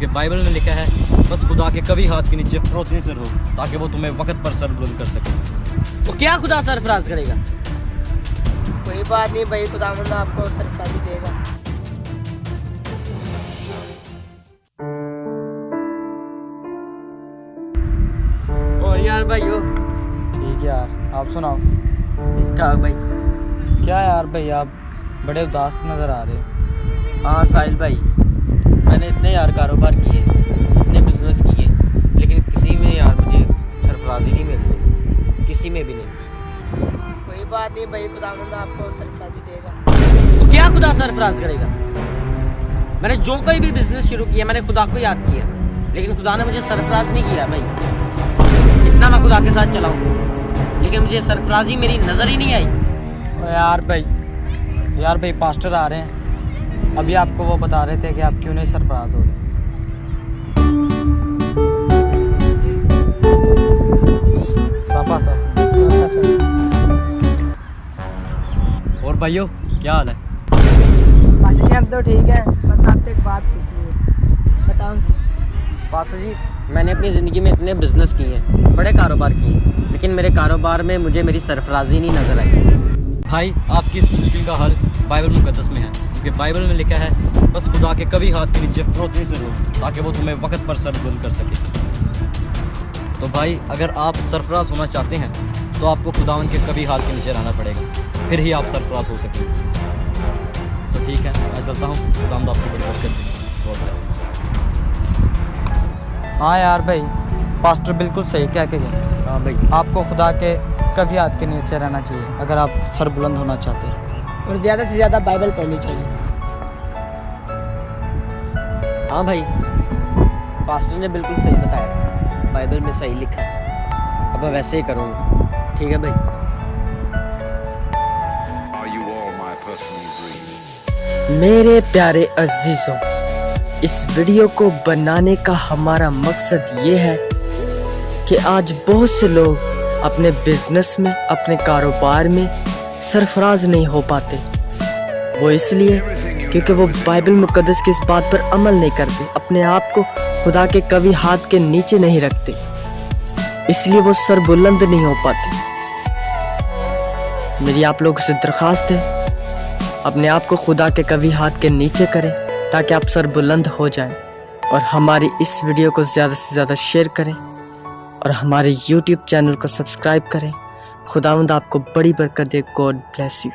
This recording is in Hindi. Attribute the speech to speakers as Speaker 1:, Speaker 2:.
Speaker 1: क्योंकि बाइबल में लिखा है बस खुदा के कभी हाथ के नीचे फरोतनी से रहो ताकि वो तुम्हें वक्त पर सर बुलंद कर सके।
Speaker 2: तो क्या खुदा सरफराज करेगा?
Speaker 3: कोई बात नहीं भाई, खुदावंद आपको सरफराजी देगा।
Speaker 2: और यार भाई हो
Speaker 4: ठीक है यार, आप सुनाओ।
Speaker 2: ठीक ठाक भाई।
Speaker 4: क्या यार भाई, आप बड़े उदास नज़र आ रहे हो।
Speaker 2: हाँ साहिल भाई, मैंने इतने यार कारोबार किए, इतने बिजनेस किए, लेकिन किसी में यार मुझे सरफराजी नहीं मिलती, किसी में भी नहीं।
Speaker 3: कोई बात नहीं भाई, खुदावंद आपको सरफराजी देगा।
Speaker 2: तो क्या खुदा सरफराज करेगा? मैंने जो कोई भी बिजनेस शुरू किया मैंने खुदा को याद किया, लेकिन खुदा ने मुझे सरफराज नहीं किया भाई। इतना मैं खुदा के साथ चलाऊं लेकिन मुझे सरफराजी मेरी नज़र ही नहीं आई।
Speaker 4: यार भाई पास्टर आ रहे हैं, अभी आपको वो बता रहे थे कि आप क्यों नहीं सरफराज हो रहे।
Speaker 1: और भाइयों क्या हाल है?
Speaker 3: पास्टर जी हम तो ठीक है, बस आपसे एक बात पूछनी है। बताओ।
Speaker 2: पास्टर जी, मैंने अपनी ज़िंदगी में इतने बिजनेस किए हैं, बड़े कारोबार किए, लेकिन मेरे कारोबार में मुझे मेरी सरफराजी नहीं नज़र आई।
Speaker 1: भाई आपकी इस मुश्किल का हल बाइबल मुकद्दस में है, क्योंकि बाइबल में लिखा है बस खुदा के कभी हाथ के नीचे फरोतनी से रहो ताकि वो तुम्हें वक्त पर सर बुलंद कर सके। तो भाई अगर आप सरफराज होना चाहते हैं तो आपको खुदावन के कभी हाथ के नीचे रहना पड़ेगा, फिर ही आप सरफराज हो सकेंगे। तो ठीक है, मैं चलता हूँ। खुदावंद आपको बड़ी बरकत दे। God bless.
Speaker 4: हाँ यार भाई, पास्टर बिल्कुल सही कह के गए।
Speaker 2: हाँ भाई,
Speaker 4: आपको खुदा के कभी हाथ के नीचे रहना चाहिए अगर आप सर बुलंद होना चाहते हैं।
Speaker 3: और ज़्यादा से ज़्यादा बाइबल पढ़नी चाहिए।
Speaker 2: हाँ भाई, पास्टर ने बिल्कुल सही बताया, बाइबल में सही लिखा है। अब मैं वैसे ही करूँगा। ठीक है भाई।
Speaker 5: मेरे प्यारे अजीजों, इस वीडियो को बनाने का हमारा मकसद ये है कि आज बहुत से लोग अपने बिजनेस में, अपने कारोबार में सरफराज नहीं हो पाते। वो इसलिए क्योंकि वो बाइबल मुकद्दस की इस बात पर अमल नहीं करते, अपने आप को खुदा के कभी हाथ के नीचे नहीं रखते, इसलिए वो सर बुलंद नहीं हो पाते। मेरी आप लोगों से दरख्वास्त है, अपने आप को खुदा के कभी हाथ के नीचे करें ताकि आप सर बुलंद हो जाएं, और हमारी इस वीडियो को ज़्यादा से ज़्यादा शेयर करें और हमारे YouTube चैनल को सब्सक्राइब करें। खुदावंद आपको बड़ी बरकत दे। God bless you.